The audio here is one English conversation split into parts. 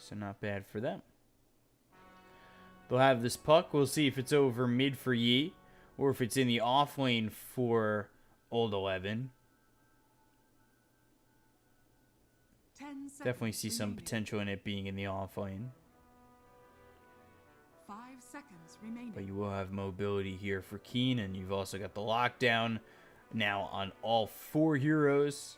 So not bad for them. They'll have this puck. We'll see if it's over mid for Yi, or if it's in the off lane for Old 11. Definitely see some potential in it being in the off lane. 5 seconds remaining. But you will have mobility here for Keen, and you've also got the lockdown now on all 4 heroes.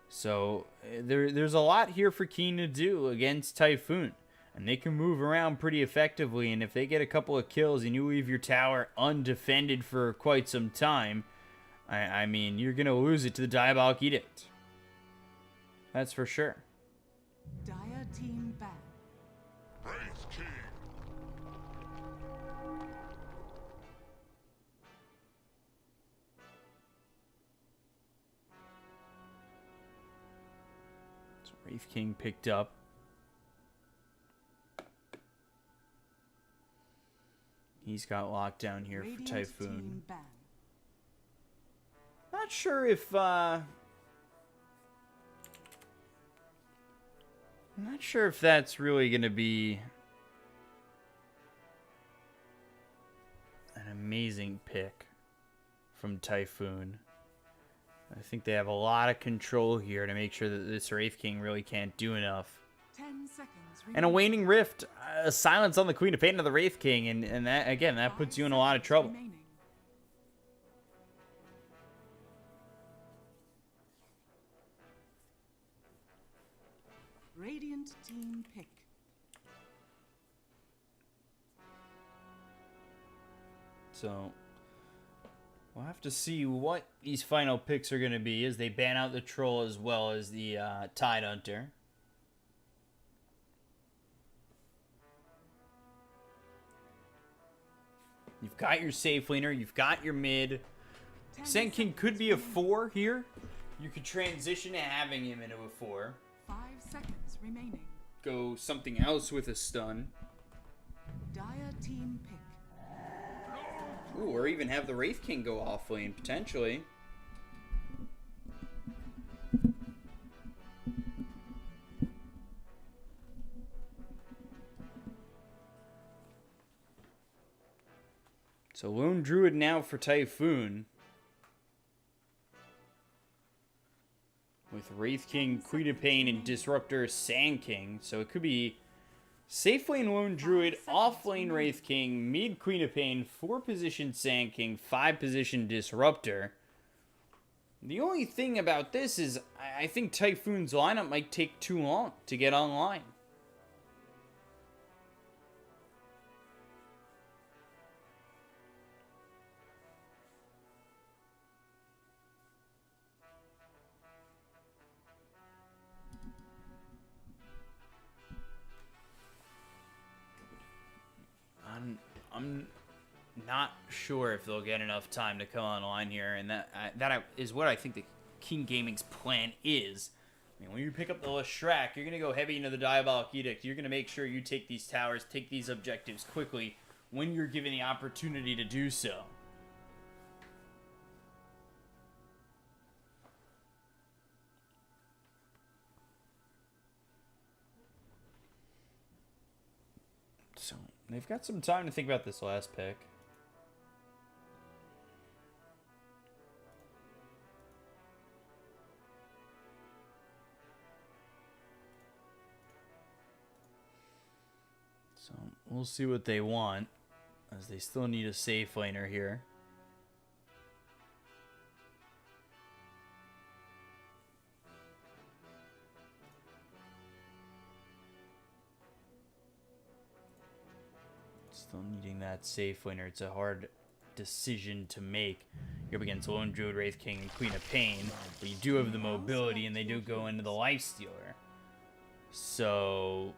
So there's a lot here for Keen to do against Typhoon. And they can move around pretty effectively, and if they get a couple of kills and you leave your tower undefended for quite some time, I mean, you're going to lose it to the Diabolic Edict. That's for sure. Dire team ban. Praise King. So Wraith King picked up. He's got lockdown here for Typhoon. Not sure if I'm not sure if that's really going to be an amazing pick from Typhoon. I think they have a lot of control here to make sure that this Wraith King really can't do enough. 10 seconds. And a Waning Rift, a silence on the Queen of Pain of the Wraith King, and that, again, that puts you in a lot of trouble. Remaining. Radiant team pick. So we'll have to see what these final picks are going to be as they ban out the Troll as well as the Tide Hunter. You've got your safe laner. You've got your mid. Sand King could be a 4 here. You could transition to having him into a 4. 5 seconds remaining. Go something else with a stun. Dire team pick. Ooh, or even have the Wraith King go off lane, potentially. So Lone Druid now for Typhoon. With Wraith King, Queen of Pain, and Disruptor Sand King. So it could be safe lane Lone Druid, off lane Wraith King, mid Queen of Pain, 4 position Sand King, 5 position Disruptor. The only thing about this is I think Typhoon's lineup might take too long to get online. I'm not sure if they'll get enough time to come online here, and that is what I think the King Gaming's plan is. I mean, when you pick up the Leshrac, you're going to go heavy into the Diabolic Edict. You're going to make sure you take these towers, take these objectives quickly when you're given the opportunity to do so. So they've got some time to think about this last pick. So we'll see what they want, as they still need a safe laner here. Still needing that safe laner. It's a hard decision to make. You're up against Lone Druid, Wraith King, and Queen of Pain, but you do have the mobility, and they do go into the Lifestealer. So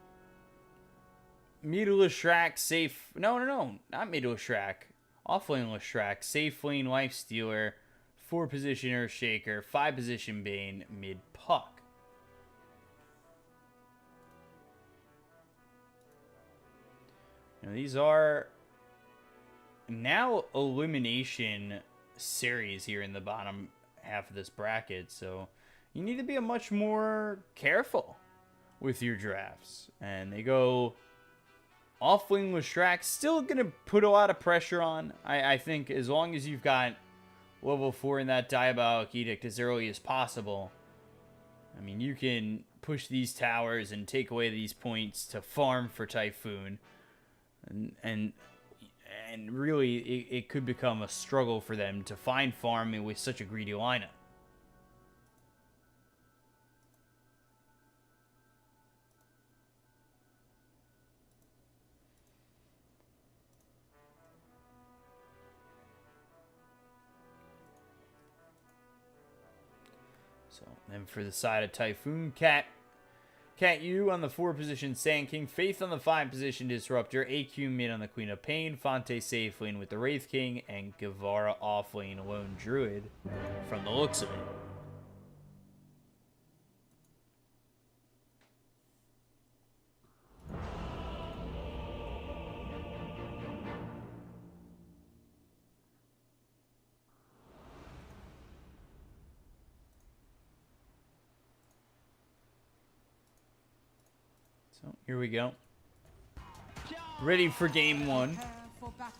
mid Leshrac, safe. No, not mid Leshrac. Off lane Leshrac, safe lane Lifestealer, 4 position Earthshaker, 5 position Bane, mid Puck. Now, these are now elimination series here in the bottom half of this bracket, so you need to be much more careful with your drafts. And they go off-wing with Shrek. Still going to put a lot of pressure on. I think as long as you've got level 4 in that Diabolic Edict as early as possible, I mean, you can push these towers and take away these points to farm for Typhoon. And really, it could become a struggle for them to find farming with such a greedy lineup. So, then for the side of Typhoon, Cat U on the 4 position, Sand King, Faith on the 5 position, Disruptor, AQ mid on the Queen of Pain, Fonte safe lane with the Wraith King, and Guevara off lane Lone Druid from the looks of it. So here we go. Ready for game 1. Prepare for battle.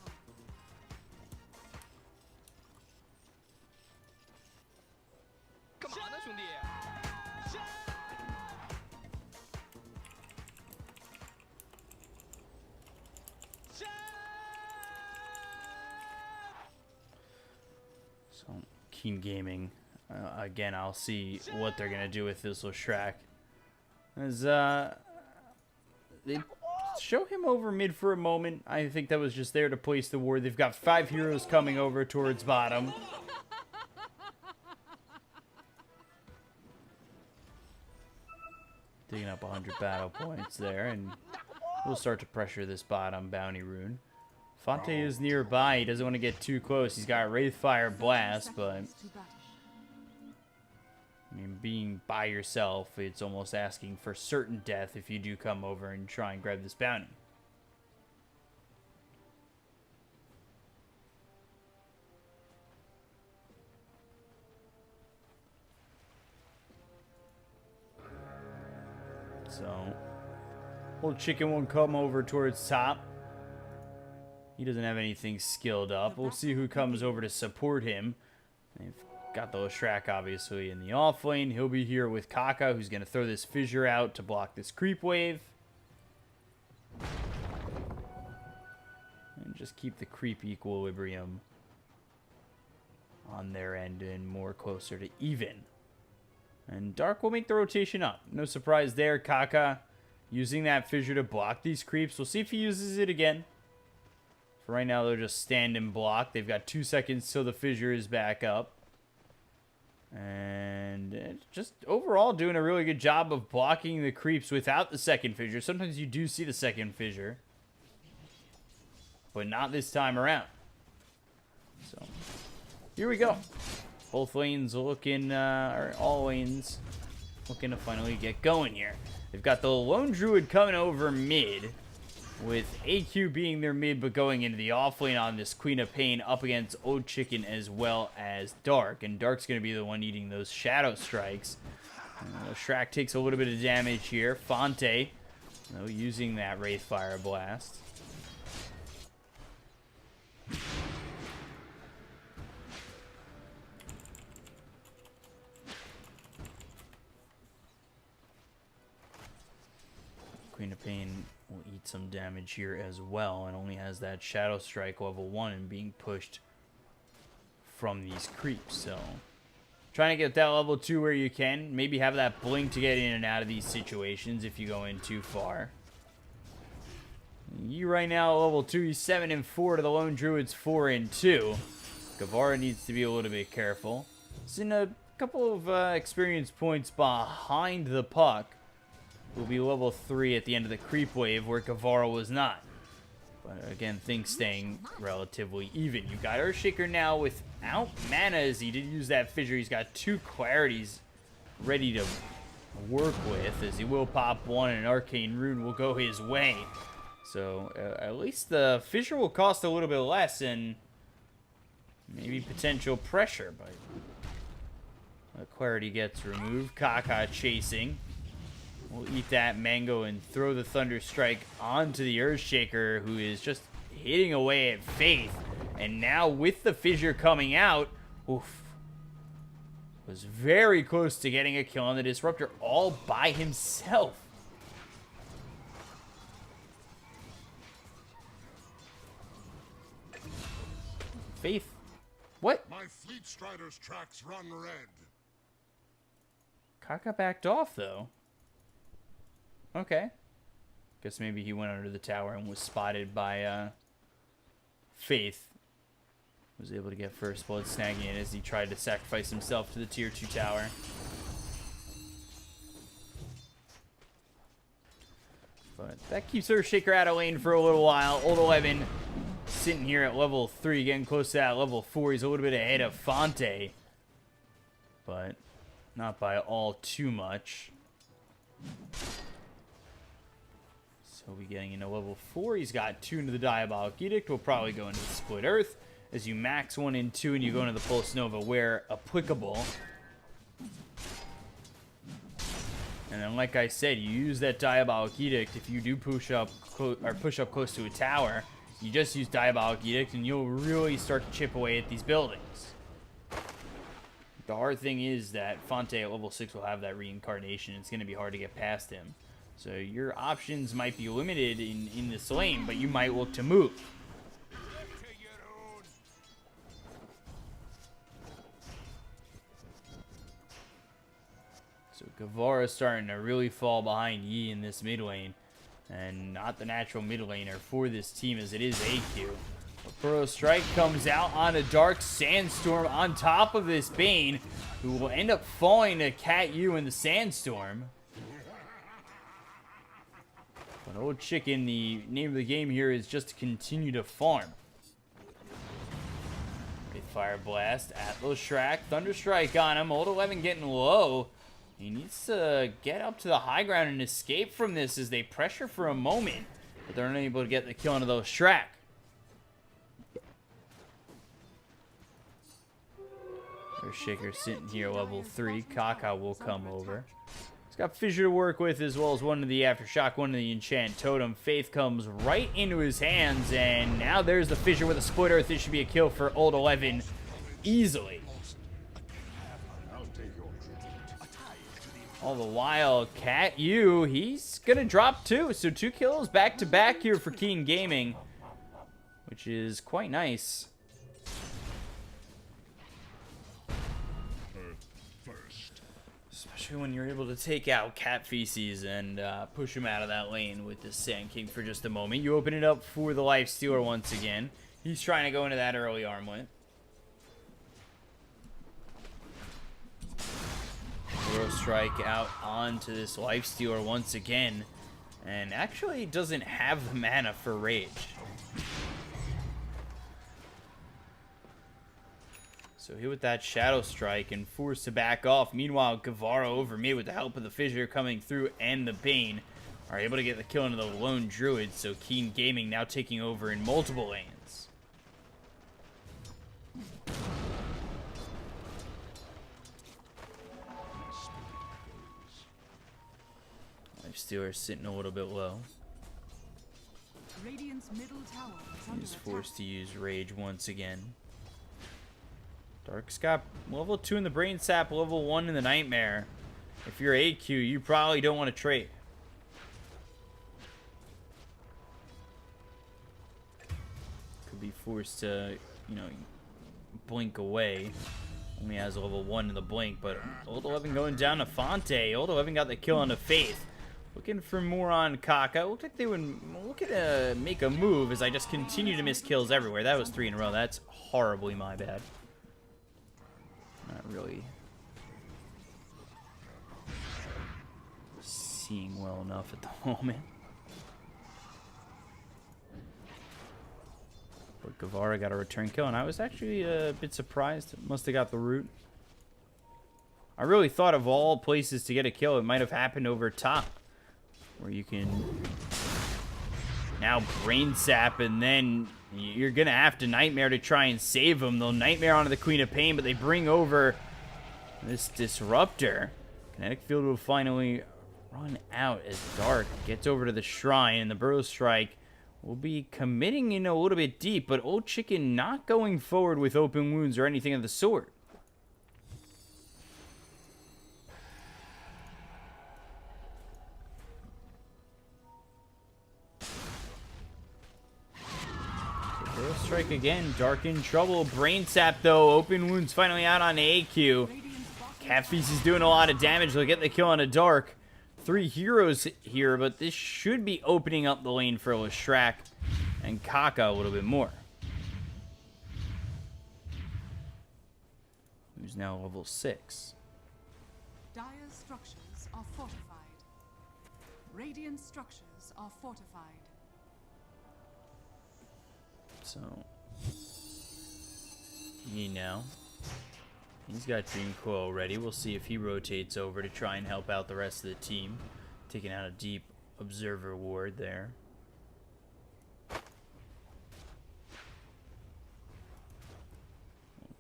So Keen Gaming, again, I'll see what they're gonna do with this Leshrac. As they show him over mid for a moment. I think that was just there to place the ward. They've got 5 heroes coming over towards bottom. Digging up 100 battle points there, and we'll start to pressure this bottom bounty rune. Fonte is nearby. He doesn't want to get too close. He's got Wraithfire Blast, but To battle. I mean, being by yourself, it's almost asking for certain death if you do come over and try and grab this bounty. So, old chicken won't come over towards top. He doesn't have anything skilled up. We'll see who comes over to support him. They've got the Leshrac, obviously, in the off lane. He'll be here with Kaka, who's going to throw this fissure out to block this creep wave. And just keep the creep equilibrium on their end and more closer to even. And Dark will make the rotation up. No surprise there. Kaka using that fissure to block these creeps. We'll see if he uses it again. For right now, they'll just stand and block. They've got 2 seconds till the fissure is back up. And just overall doing a really good job of blocking the creeps without the second fissure. Sometimes you do see the second fissure, but not this time around. So here we go. Both lanes looking, or all lanes looking to finally get going here. They've got the Lone Druid coming over mid, with AQ being their mid, but going into the off lane on this Queen of Pain up against Old Chicken as well as Dark. And Dark's going to be the one eating those Shadow Strikes. Shrek takes a little bit of damage here. Fonte, using that Wraithfire Blast. Queen of Pain will eat some damage here as well, and only has that Shadow Strike level 1 and being pushed from these creeps. So trying to get that level 2 where you can. Maybe have that blink to get in and out of these situations if you go in too far. You right now level 2, he's 7 and 4 to the Lone Druid's 4 and 2. Guevara needs to be a little bit careful. He's in a couple of experience points behind the puck. Will be level 3 at the end of the creep wave, where Guevara was not. But again, things staying relatively even. You've got Earthshaker now without mana, as he did use that fissure. He's got 2 clarities ready to work with, as he will pop 1 and an Arcane Rune will go his way. So at least the fissure will cost a little bit less and maybe potential pressure, but the clarity gets removed. Kaka chasing. will eat that mango and throw the Thunder Strike onto the Earthshaker, who is just hitting away at Faith. And now with the fissure coming out, oof, was very close to getting a kill on the Disruptor all by himself. Faith, what? My Fleet Strider's tracks run red. Kaka backed off, though. Okay. Guess maybe he went under the tower and was spotted by Faith. Was able to get first blood, snagging it as he tried to sacrifice himself to the tier 2 tower. But that keeps Earthshaker out of lane for a little while. Old 11 sitting here at level 3, getting close to that level 4. He's a little bit ahead of Fonte, but not by all too much. So we'll be getting into level 4. He's got 2 into the Diabolic Edict. We'll probably go into the Split Earth as you max 1 and 2, and you go into the Pulse Nova where applicable. And then, like I said, you use that Diabolic Edict. If you do push up close to a tower, you just use Diabolic Edict, and you'll really start to chip away at these buildings. The hard thing is that Fonte at level 6 will have that reincarnation. It's going to be hard to get past him. So your options might be limited in this lane, but you might look to move. So Guevara starting to really fall behind Yi in this mid lane. And not the natural mid laner for this team as it is AQ. Pro Strike comes out on a Dark Sandstorm on top of this Bane, who will end up falling to Cat U in the Sandstorm. But Old Chicken, the name of the game here is just to continue to farm. With Fire Blast, Atlas Shrek, Thunder Strike on him. Old 11 getting low. He needs to get up to the high ground and escape from this as they pressure for a moment. But they're unable to get the kill into those Shrek. Earthshaker sitting here level 3. Kaka will come over. He's got Fissure to work with as well as 1 to the Aftershock, 1 to the Enchant Totem. Faith comes right into his hands, and now there's the Fissure with a Split Earth. This should be a kill for Old 11 easily. All the while, Cat U, he's going to drop 2. So 2 kills back to back here for Keen Gaming, which is quite nice. Especially when you're able to take out Cat Feces and push him out of that lane with the Sand King for just a moment. You open it up for the Lifestealer once again. He's trying to go into that early armlet. Throw Strike out onto this Lifestealer once again. And actually doesn't have the mana for Rage. So hit with that Shadow Strike and forced to back off. Meanwhile, Guevara over mid with the help of the Fissure coming through and the Bane are able to get the kill into the Lone Druid. So Keen Gaming now taking over in multiple lanes. Lifestealer sitting a little bit low. Radiant's middle tower is under He's attack. forced to use Rage once again. Dark's got level 2 in the Brain Sap, level 1 in the Nightmare. If you're AQ, you probably don't want to trade. Could be forced to, you know, blink away. Only has a level 1 in the blink, but Old 11 going down to Fonte. Old 11 got the kill on the Faith. Looking for more on Kaka. Looked like they would look at make a move as I just continue to miss kills everywhere. That was 3 in a row. That's horribly my bad. Not really seeing well enough at the moment. But Guevara got a return kill, and I was actually a bit surprised. Must have got the root. I really thought of all places to get a kill, it might have happened over top. Where you can now Brain Sap, and then you're going to have to Nightmare to try and save him. They'll Nightmare onto the Queen of Pain, but they bring over this Disruptor. Kinetic Field will finally run out as Dark gets over to the shrine, and the Burrow Strike will be committing in a little bit deep, but Old Chicken not going forward with open wounds or anything of the sort. Burrow Strike again, Dark in trouble. Brain Sap though, open wounds finally out on AQ. Cat Feast is doing a lot of damage. They'll get the kill on a Dark. 3 heroes here, but this should be opening up the lane for Leshrac and Kaka a little bit more. Who's now level 6. Dire structures are fortified. Radiant structures are fortified. So, he now. He's got Dream Coil ready. We'll see if he rotates over to try and help out the rest of the team. Taking out a deep observer ward there.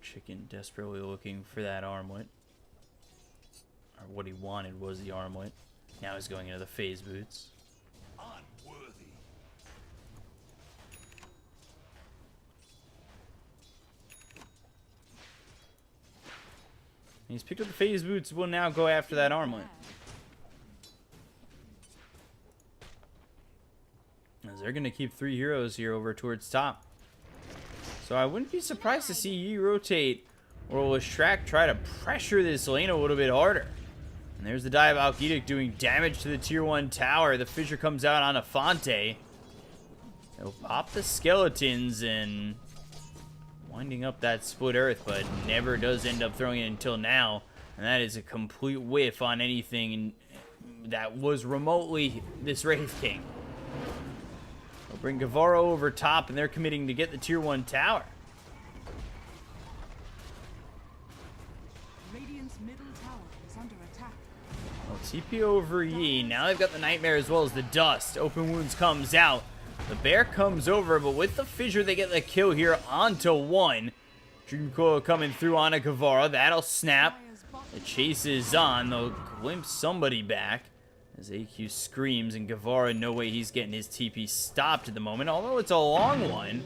Chicken desperately looking for that armlet. Or what he wanted was the armlet. Now he's going into the phase boots. Unworthy. He's picked up the phase boots. Will now go after that armlet. As they're going to keep 3 heroes here over towards top. So I wouldn't be surprised to see Yi rotate or Leshrac try to pressure this lane a little bit harder. And there's the Diabolic Edict doing damage to the tier 1 tower. The Fissure comes out on a Fonte. He'll pop the skeletons and winding up that split earth, but never does end up throwing it until now. And that is a complete whiff on anything that was remotely this Wraith King. They'll bring Guevara over top, and they're committing to get the tier 1 tower. Radiant's middle tower is under attack. Well, TP over Yi. Now they've got the Nightmare as well as the Dust. Open Wounds comes out. The Bear comes over, but with the Fissure, they get the kill here onto 1. Dream Coil coming through on a Guevara. That'll snap. The chase is on. They'll glimpse somebody back as AQ screams, and Guevara, no way he's getting his TP stopped at the moment. Although it's a long one,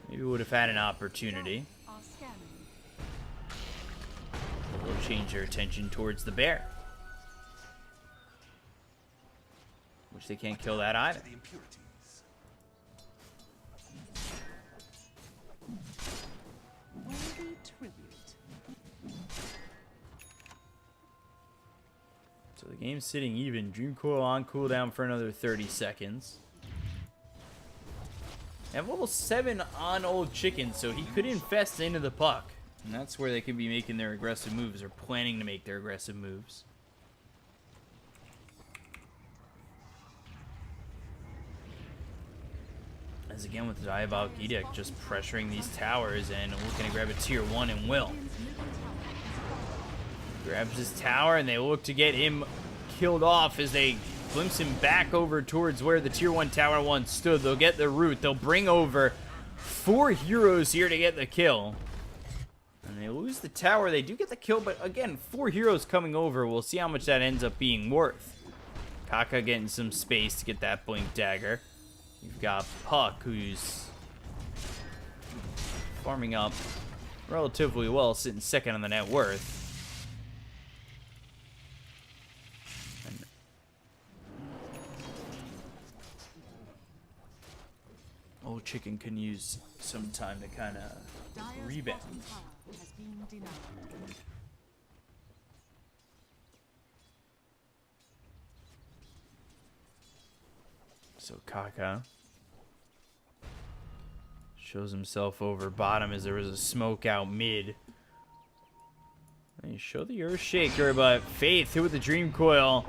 maybe would have had an opportunity. Are scanning. They'll change their attention towards the Bear, which they can't kill that either. The impurities. Worthy tribute. So the game's sitting even. Dream Coil on cooldown for another 30 seconds. They have level 7 on Old Chicken, so he could infest into the puck. And that's where they could be making their aggressive moves, or planning to make their aggressive moves. As again with the Diabolic Edict, just pressuring these towers and looking to grab a tier 1 and will. Grabs his tower, and they look to get him killed off as they glimpse him back over towards where the tier 1 tower once stood. They'll get the root. They'll bring over 4 heroes here to get the kill. And they lose the tower. They do get the kill, but again, 4 heroes coming over. We'll see how much that ends up being worth. Kaka getting some space to get that Blink Dagger. You've got Puck, who's farming up relatively well, sitting second on the net worth. And Old Chicken can use some time to kind of Dire's rebound. bottom tower has been denied. So Kaka shows himself over bottom as there was a smoke out mid. They show the Earthshaker, but Faith hit with the Dream Coil.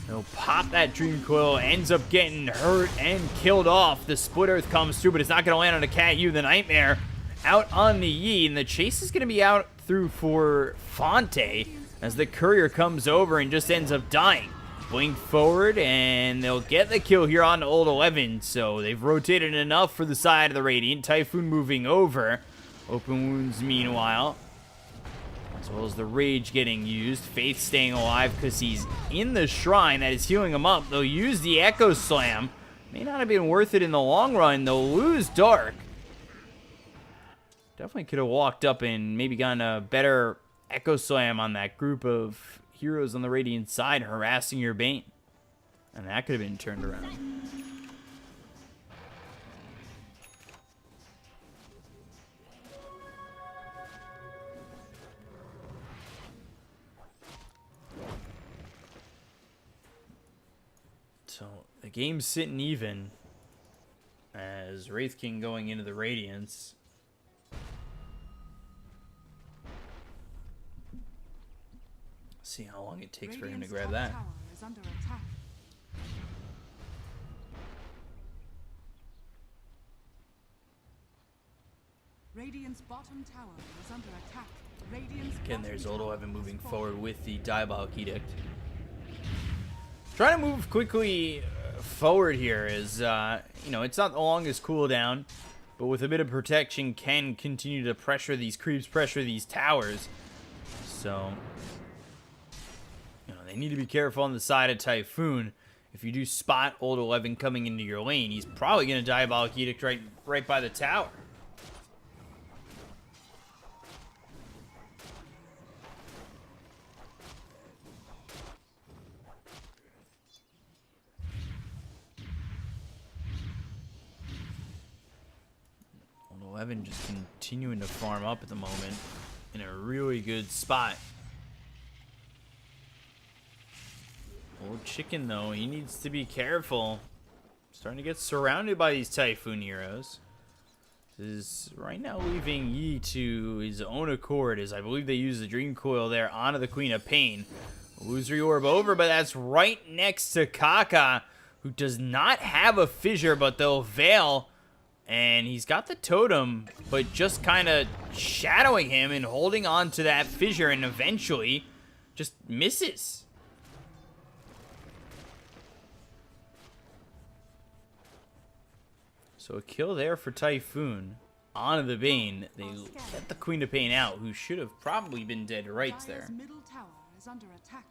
He'll pop that Dream Coil, ends up getting hurt and killed off. The Split Earth comes through, but it's not going to land on a Cat U. The Nightmare out on the Yi, and the chase is going to be out through for Fonte as the Courier comes over and just ends up dying. Blink forward, and they'll get the kill here on Old 11. So they've rotated enough for the side of the Radiant. Typhoon moving over. Open Wounds, meanwhile. As well as the rage getting used. Faith staying alive because he's in the shrine that is healing him up. They'll use the Echo Slam. May not have been worth it in the long run. They'll lose Dark. Definitely could have walked up and maybe gotten a better Echo Slam on that group of heroes on the Radiant side harassing your Bane. And that could have been turned around. So the game's sitting even as Wraith King going into the Radiance. See how long it takes for him to grab that. Tower is under attack. Radiant's bottom tower is under attack. Radiant's Again, bottom there's tower Odo Evan has moving fallen. forward with the Diabolic Edict. Trying to move quickly forward here is, you know, it's not the longest cooldown, but with a bit of protection can continue to pressure these creeps, pressure these towers. So, you know, they need to be careful on the side of Typhoon. If you do spot Old 11 coming into your lane, he's probably going to Diabolic Edict right by the tower. Old 11 just continuing to farm up at the moment in a really good spot. Old Chicken, though, he needs to be careful. Starting to get surrounded by these Typhoon heroes. This is right now leaving Yi to his own accord, as I believe they use the Dream Coil there onto the Queen of Pain. Illusory Orb over, but that's right next to Kaka, who does not have a fissure, but they'll Veil. And he's got the totem, but just kind of shadowing him and holding on to that fissure, and eventually just misses. So a kill there for Typhoon onto the Bane. They let the Queen of Pain out, who should have probably been dead right there. Dire's middle tower is under attack.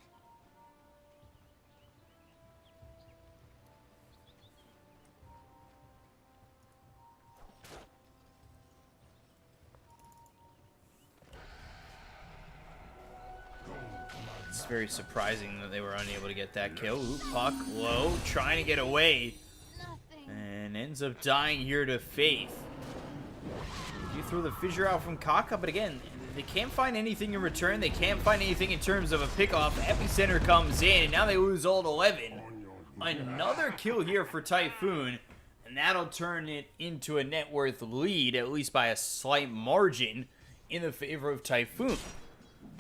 It's very surprising that they were unable to get that kill. Ooh, Puck low, trying to get away. And ends up dying here to Faith. You throw the fissure out from Kaka, but again, they can't find anything in return. They can't find anything in terms of a pickoff. Epicenter comes in, and now they lose Old 11. Another kill here for Typhoon, and that'll turn it into a net worth lead, at least by a slight margin, in the favor of Typhoon.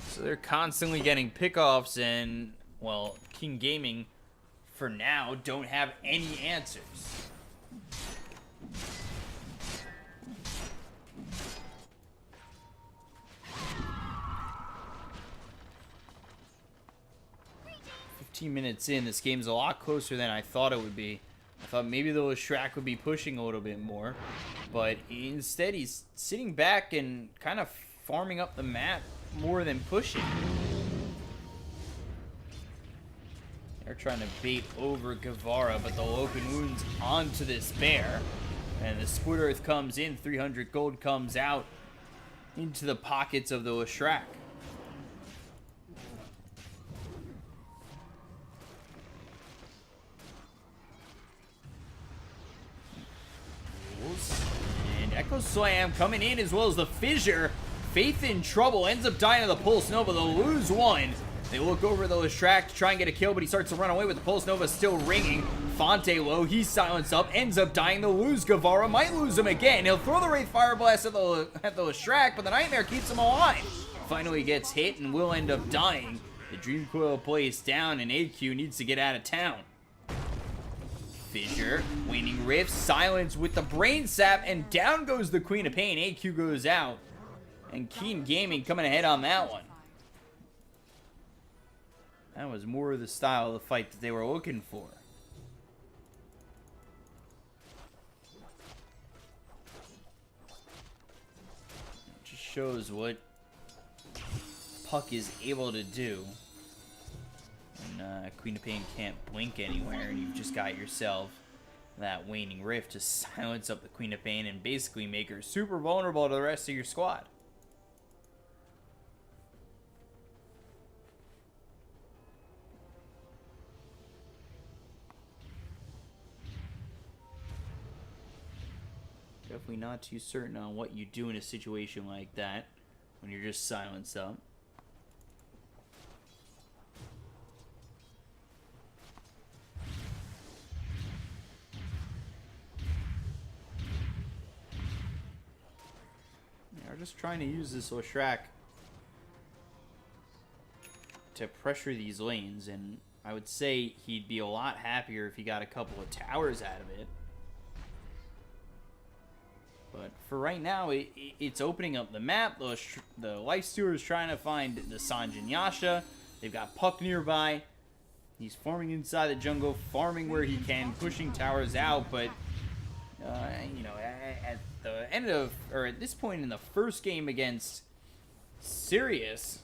So they're constantly getting pickoffs, and, well, King Gaming, for now, don't have any answers. Minutes in, this game's a lot closer than I thought it would be. I thought maybe the Shrek would be pushing a little bit more, but instead he's sitting back and kind of farming up the map more than pushing. They're trying to bait over Guevara, but they'll open wounds onto this bear, and the Split Earth comes in. 300 gold comes out into the pockets of the Shrek. And Echo Slam coming in, as well as the fissure. Faith in trouble, ends up dying to the Pulse Nova. They'll lose one. They look over the Lestrak to try and get a kill, but he starts to run away with the Pulse Nova still ringing. Fonte low, he's silenced up, ends up dying. They'll lose Guevara, might lose him again. He'll throw the Wraith Fire Blast at the Lestrak, but the Nightmare keeps him alive. Finally gets hit and will end up dying. The Dream Coil plays down, and AQ needs to get out of town. Fissure, Waning Rift, silence with the Brain Sap, and down goes the Queen of Pain. AQ goes out, and Keen Gaming coming ahead on that one. That was more of the style of the fight that they were looking for. It just shows what puck is able to do. And Queen of Pain can't blink anywhere, and you've just got yourself that Waning Rift to silence up the Queen of Pain and basically make her super vulnerable to the rest of your squad. Definitely not too certain on what you do in a situation like that when you're just silenced up. They're just trying to use this Leshrac to pressure these lanes, and I would say he'd be a lot happier if he got a couple of towers out of it. But for right now, it's opening up the map. The Life Steward is trying to find the Sanj and Yasha. They've got Puck nearby. He's farming inside the jungle, farming where he can, pushing towers out. But, you know, at the end of, or at this point in the first game against Sirius,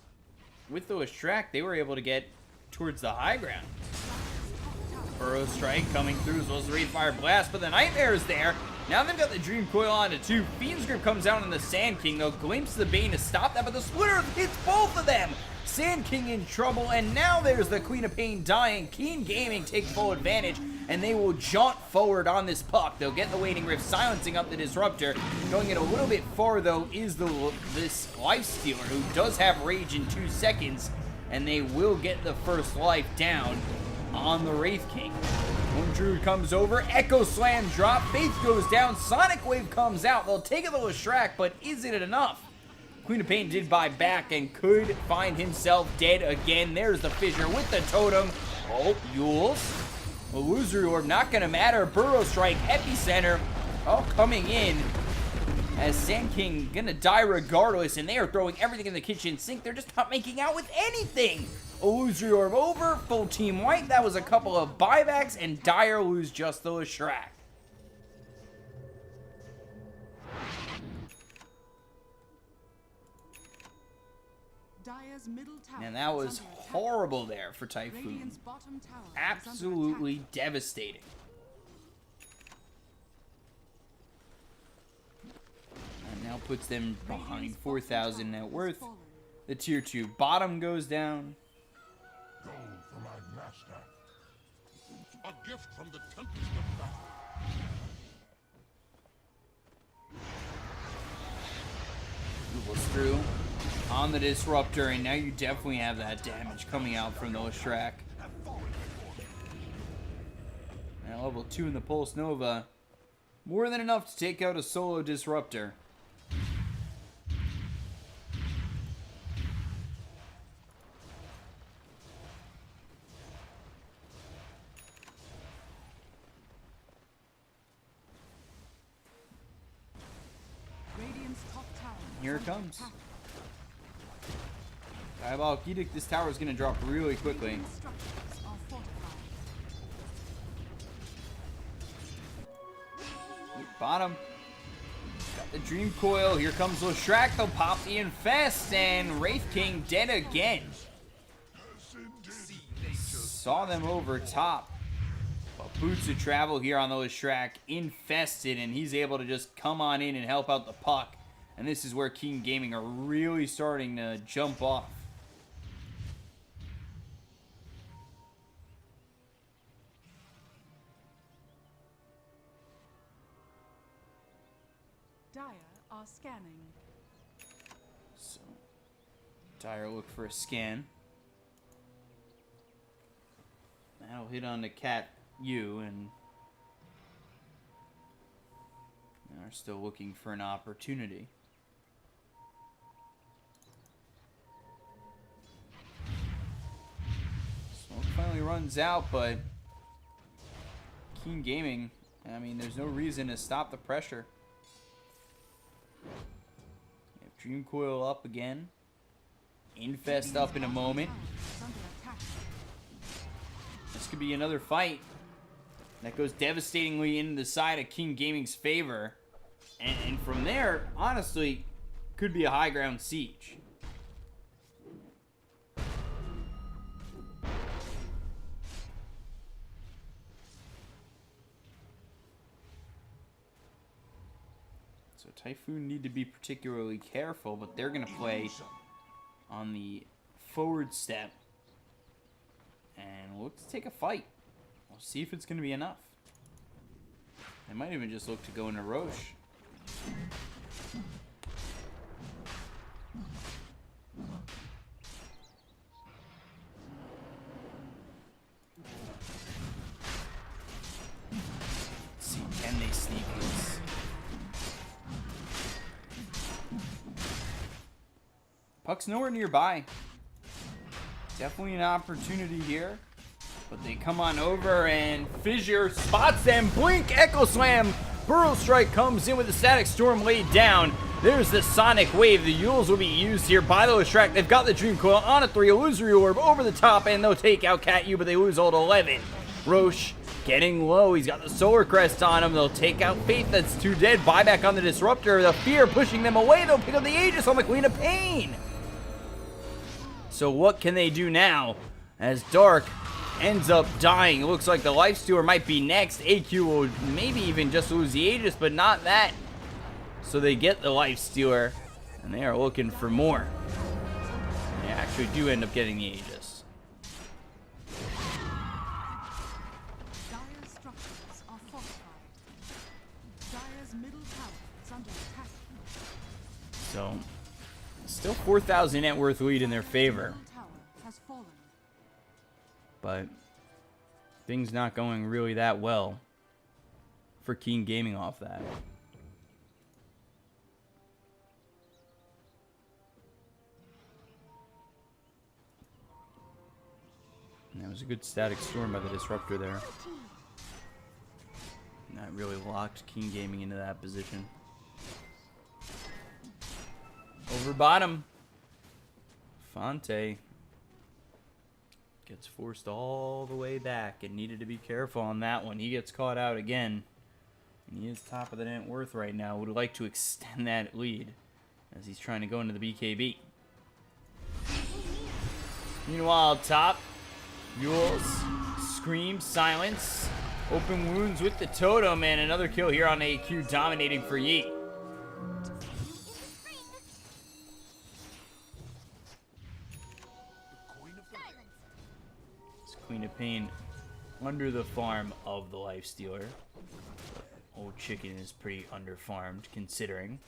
with the Leshrac, they were able to get towards the high ground. Burrow Strike coming through as well as the Fire Blast, but the Nightmare is there. Now they've got the Dream Coil onto 2. Fiend's Grip comes down on the Sand King, though. Glimpse the Bane to stop that, but the Splitter hits both of them. Sand King in trouble, and now there's the Queen of Pain dying. Keen Gaming take full advantage, and they will jaunt forward on this puck. They'll get the Waning Rift, silencing up the Disruptor. Going it a little bit far, though, is this Lifestealer, who does have Rage in 2 seconds, and they will get the first life down on the Wraith King. One Druid comes over, Echo Slam drop, Faith goes down, Sonic Wave comes out. They'll take it to Leshrac, but is it enough? Queen of Pain did buy back and could find himself dead again. There's the Fissure with the Totem. Oh, Yules. Illusory Orb, not going to matter. Burrow Strike, Epicenter, all coming in. As Sand King going to die regardless, and they are throwing everything in the kitchen sink. They're just not making out with anything. Illusory Orb over, full team white. That was a couple of buybacks, and Dire lose just the Leshrac. Dire's middle tower And that was is under attack. horrible there for Typhoon. Radiant's bottom tower is under Absolutely attack. devastating. And now puts them behind Radiant's 4,000 bottom net tower has worth. fallen. The tier 2 bottom goes down. Go for my master. A gift from the tempest of battle. Googles through on the Disruptor, and now you definitely have that damage coming out from the Leshrac. Now level 2 in the Pulse Nova. More than enough to take out a solo Disruptor. Radiant's top tower is Here it under comes. attack. Diabolic Edict, this tower is going to drop really quickly. Radiant structures are fortified. Bottom. Got the Dream Coil. Here comes Leshrac. They'll pop the Infest, and Wraith King dead again. Saw them over top. But Boots of Travel here on the Leshrac infested, and he's able to just come on in and help out the puck. And this is where Keen Gaming are really starting to jump off. Dire are scanning. So, Dire look for a scan. That'll hit on the Cat U, and they're still looking for an opportunity. Smoke finally runs out, but Keen Gaming, I mean, there's no reason to stop the pressure. We have Dream Coil up again. Infest up in a moment. Is under attack. This could be another fight that goes devastatingly into the side of King Gaming's favor. And from there, honestly, could be a high ground siege. So Typhoon need to be particularly careful, but they're going to play on the forward step. And we'll look to take a fight. We'll see if it's going to be enough. They might even just look to go into Roche. Let's see, can they sneak this? Puck's nowhere nearby. Definitely an opportunity here. But they come on over and Fissure spots them. Blink, Echo Slam. Burrow Strike comes in with the Static Storm laid down. There's the Sonic Wave. The Yules will be used here by the Leshrac. They've got the Dream Coil on a 3. Illusory Orb over the top, and they'll take out Cat U, but they lose all to 11. Roche getting low. He's got the Solar Crest on him. They'll take out Faith. That's 2 dead. Buyback on the Disruptor. The Fear pushing them away. They'll pick up the Aegis on the Queen of Pain. So what can they do now? As Dark ends up dying. It looks like the Lifestealer might be next. AQ will maybe even just lose the Aegis, but not that. So they get the Lifestealer, and they are looking for more. They actually do end up getting the Aegis. Dire's structures are fortified. Dire's middle tower is under attack. So, still 4,000 net worth lead in their favor. Middle tower has fallen. But things not going really that well for Keen Gaming off that. And that was a good Static Storm by the Disruptor there. And that really locked Keen Gaming into that position. Over bottom. Fonte gets forced all the way back and needed to be careful on that one. He gets caught out again. And he is top of the net worth right now. Would like to extend that lead as he's trying to go into the BKB. Meanwhile, top, Yules, Scream, Silence, Open Wounds with the Totem, and another kill here on AQ, dominating for Yeet. Queen of Pain under the farm of the Lifestealer. Old Chicken is pretty underfarmed considering.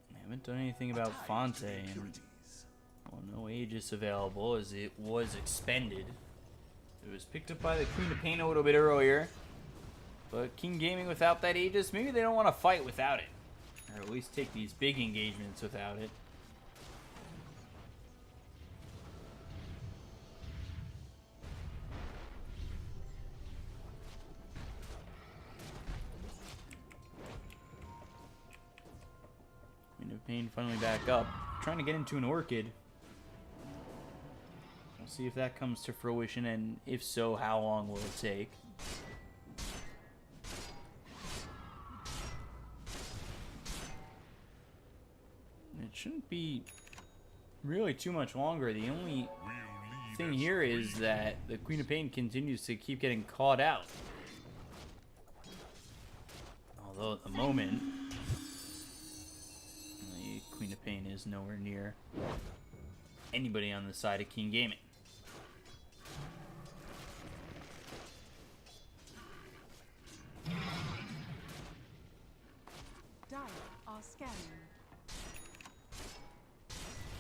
They haven't done anything about Fonte, and well, no Aegis available as it was expended. It was picked up by the Queen of Pain a little bit earlier. But King Gaming without that Aegis, maybe they don't want to fight without it. Or at least take these big engagements without it. Queen of Pain finally back up. Trying to get into an Orchid. We'll see if that comes to fruition, and if so, how long will it take? It shouldn't be really too much longer. The only thing here is that the Queen of Pain continues to keep getting caught out. Although at the moment, the Queen of Pain is nowhere near anybody on the side of King Gaming. Dire are scanning.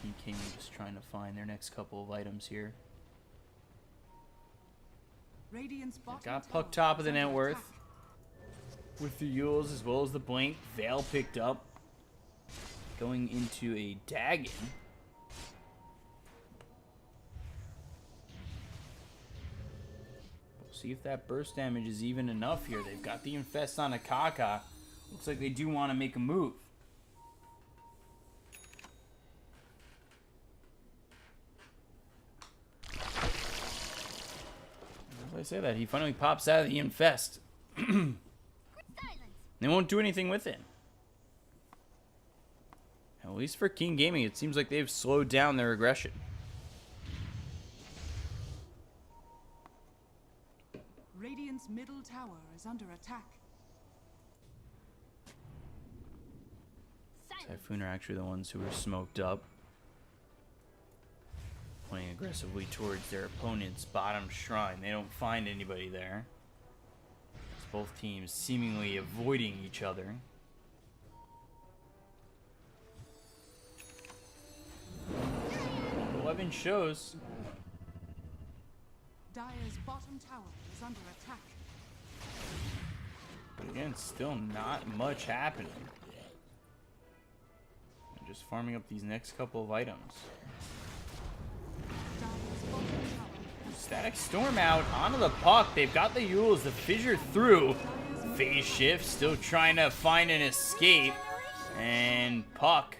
King Gaming just trying to find their next couple of items here. Radiant's bottom Got tower Puck top of is the net under worth. attack. With the Yules as well as the Blink. Veil picked up. Going into a Dagon. We'll see if that burst damage is even enough here. They've got the Infest on a Kaka. Looks like they do want to make a move. As I say that, he finally pops out of the Infest. They won't do anything with it. At least for King Gaming, it seems like they've slowed down their aggression. Radiant's middle tower is under attack. Typhoon are actually the ones who were smoked up, playing aggressively towards their opponent's bottom shrine. They don't find anybody there. It's both teams seemingly avoiding each other. Eleven shows. Dire's bottom tower is under attack. But again, still not much happening. They're just farming up these next couple of items. Dire's bottom tower. Static Storm out onto the puck. They've got the Yules, the fissure through. Phase shift, still trying to find an escape. And puck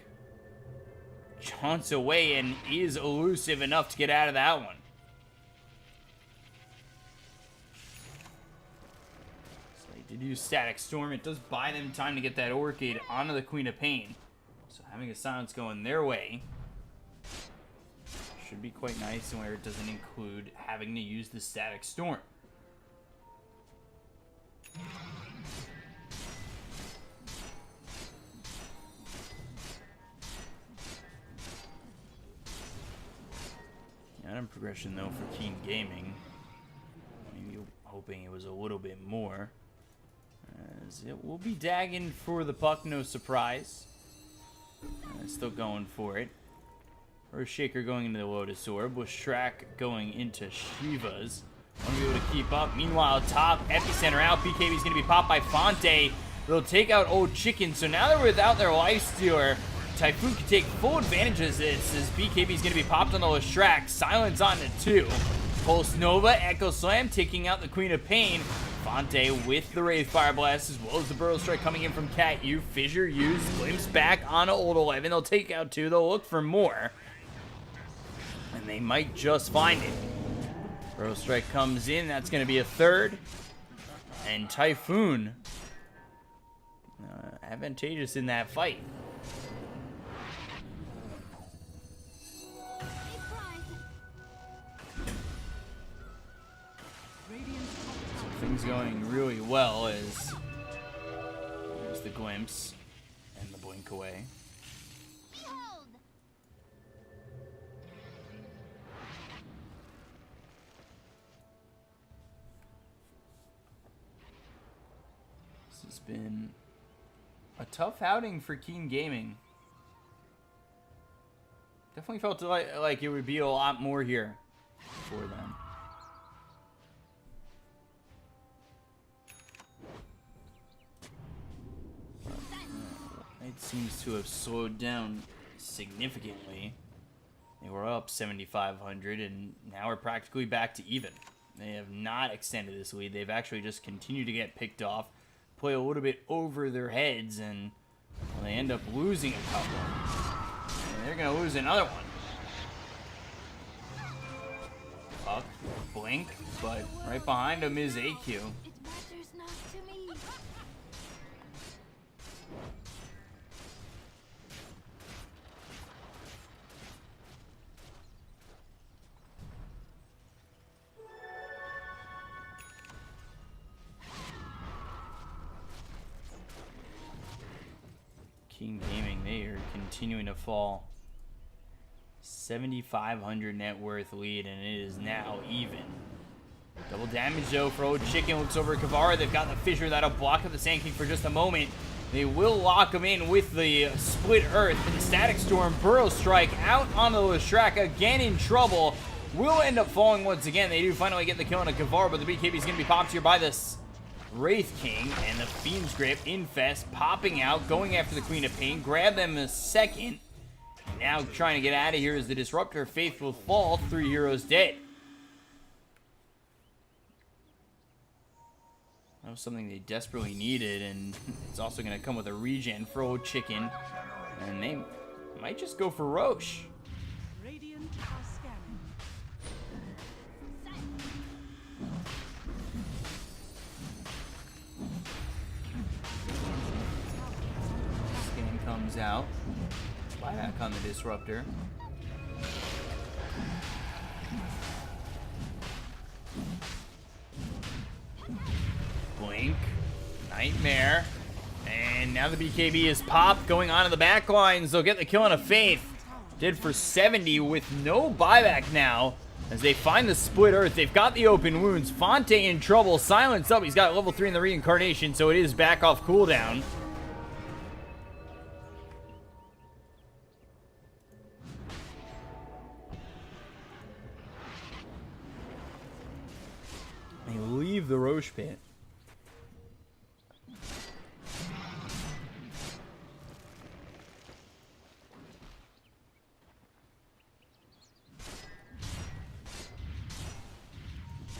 jaunts away and is elusive enough to get out of that one. So they did use Static Storm. It does buy them time to get that Orchid onto the Queen of Pain. So having a silence going their way should be quite nice, and where it doesn't include having to use the Static Storm. Item progression though for Keen Gaming. Maybe hoping it was a little bit more. As it will be dagging for the puck, no surprise. Still going for it. Earthshaker going into the Lotus Orb, with Shrek going into Shiva's. Won't be able to keep up. Meanwhile, top Epicenter out. BKB is going to be popped by Fonte. They'll take out Old Chicken. So now they're without their Lifestealer. Typhoon can take full advantage of this as BKB is going to be popped on the Leshrac. Silence on the 2. Pulse Nova, Echo Slam taking out the Queen of Pain. Fonte with the Wraith Fire Blast, as well as the Burrow Strike coming in from Cat U. Fissure used, glimpse back on Old 11. They'll take out 2. They'll look for more. And they might just find it. Burrow Strike comes in. That's going to be a 3rd. And Typhoon advantageous in that fight. Things going really well as there's the glimpse and the blink away. Behold! This has been a tough outing for Keen Gaming. Definitely felt like it would be a lot more here for them. It seems to have slowed down significantly. They were up 7,500 and now we're practically back to even. They have not extended this lead. They've actually just continued to get picked off, play a little bit over their heads, and well, they end up losing a couple. And they're going to lose another one. Puck, blink, but right behind him is AQ. It matters not to me. King Gaming, they are continuing to fall. 7,500 net worth lead, and it is now even. Double damage though for Old Chicken. Looks over at Kavara. They've got the Fissure that'll block up the Sand King for just a moment. They will lock him in with the Split Earth. The Static Storm, Burrow Strike out onto the Leshrac, again in trouble. Will end up falling once again. They do finally get the kill on a Kavara, but the BKB is going to be popped here by this Wraith King, and the Fiend's Grip, Infest, popping out, going after the Queen of Pain. Grab them a second. Now trying to get out of here as the Disruptor Faith will fall. 3 heroes dead. That was something they desperately needed, and it's also going to come with a regen for Old Chicken. And they might just go for Roche. Radiant are scanning. Scan comes out. Buyback on the Disruptor. Blink. Nightmare. And now the BKB is popped, going on to the back lines. They'll get the kill on a Faith. Did for 70 with no buyback now. As they find the split earth. They've got the open wounds. Fonte in trouble. Silence up. He's got level 3 in the reincarnation, so it is back off cooldown. They leave the Roche pit.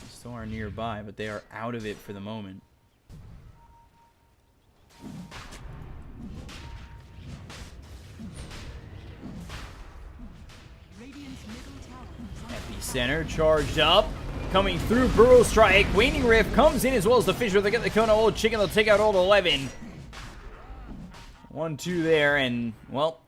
Still are nearby, but they are out of it for the moment. Epicenter charged up. Coming through, Burrow Strike. Waning Rift comes in as well as the Fisher. They get the Kona Old Chicken. They'll take out Old 11. 1-2 there, and, well,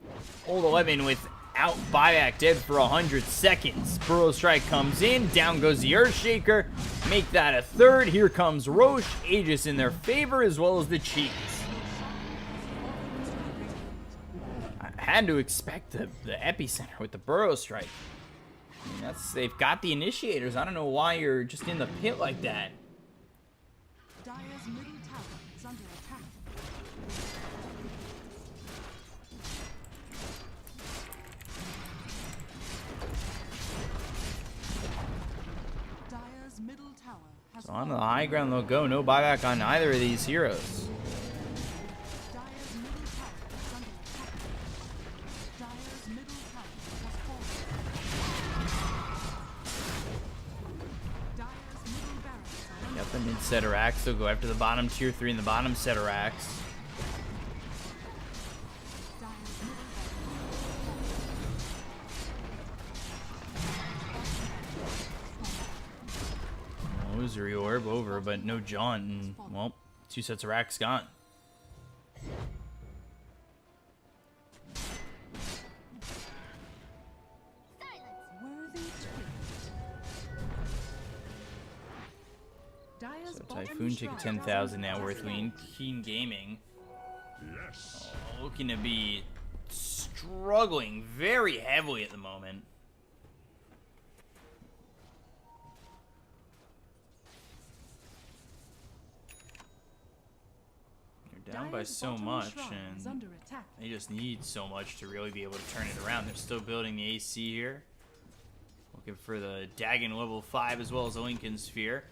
Old 11 without buyback, dead for 100 seconds. Burrow Strike comes in. Down goes the Earthshaker. Make that a third. Here comes Roche. Aegis in their favor as well as the Cheats. I had to expect the Epicenter with the Burrow Strike. I mean, they've got the initiators. I don't know why you're just in the pit like that. Dire's middle tower is under attack. Dire's middle tower has So on the high ground they'll go. No buyback on either of these heroes. Dire's middle tower is under attack. Dire's middle tower has fallen. Dire's middle barracks are under Got the mid set of racks. They'll go after the bottom tier 3 and the bottom set of racks. Dire's middle Illusory Orb over, but no jaunt, and, well, 2 sets of racks gone. worthy twins. Dire's So bottom Typhoon take a shrine 10,000 is net under worth attack. lean. Keen Gaming Yes. looking to be struggling very heavily at the moment. They're down by Dire's so bottom much, shrine is and under attack. they just need so much to really be able to turn it around. They're still building the AC here. Looking for the Dagon level 5 as well as the Lincoln Sphere.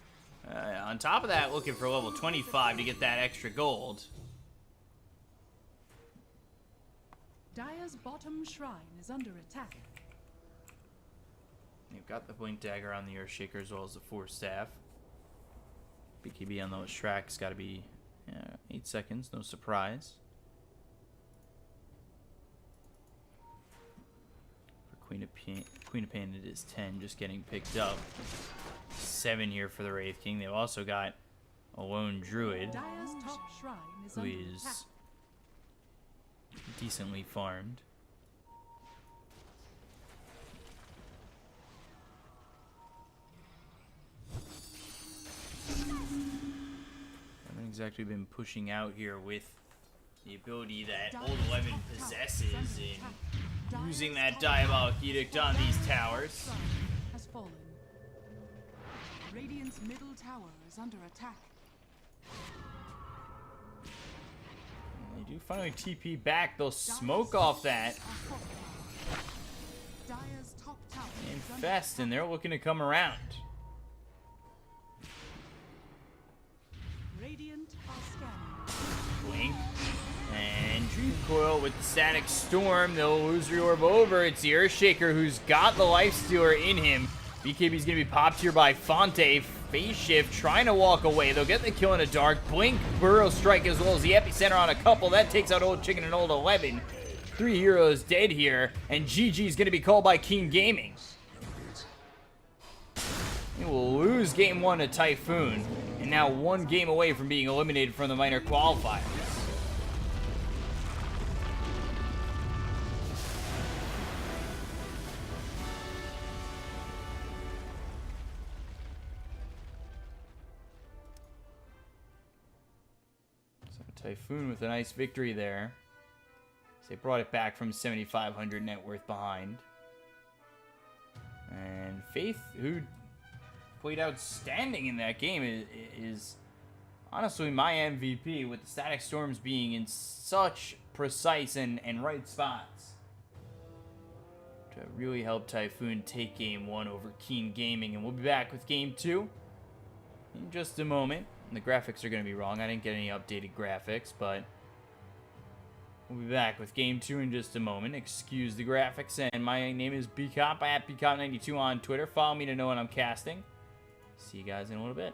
On top of that, looking for level 25 to get that extra gold. Dire's bottom shrine is under attack. They've got the Blink Dagger on the Earthshaker as well as the Force Staff. BKB on those tracks got to be 8 seconds, no surprise. For Queen of Pain it is 10, just getting picked up. 7 here for the Wraith King. They've also got a lone Druid Dire's top shrine is who under is attack. decently farmed. Haven't exactly been pushing out here with the ability that Old 11 possesses in using that Diabolic Edict on these towers. Has fallen. Radiant's middle tower is under attack. They do finally TP back. They'll smoke off that. Dire's top tower is under Infest, and they're looking to come around. Radiant are scanning. Blink. And Dream Coil with the Static Storm. They'll lose the Orb over. It's the Earthshaker who's got the Lifestealer in him. BKB's going to be popped here by Fonte. Phase Shift trying to walk away. They'll get the kill in the dark. Blink, Burrow Strike as well as the Epicenter on a couple. That takes out Old Chicken and Old 11. 3 heroes dead here. And GG's going to be called by Keen Gaming. He will lose game 1 to Typhoon. And now 1 game away from being eliminated from the minor qualifiers. Typhoon with a nice victory there. So they brought it back from 7,500 net worth behind. And Faith, who played outstanding in that game, is honestly my MVP, with the Static Storms being in such precise and right spots to really help Typhoon take game 1 over Keen Gaming. And we'll be back with game 2 in just a moment. And the graphics are going to be wrong. I didn't get any updated graphics, but we'll be back with game 2 in just a moment. Excuse the graphics. And my name is BCop at BCop92 on Twitter. Follow me to know when I'm casting. See you guys in a little bit.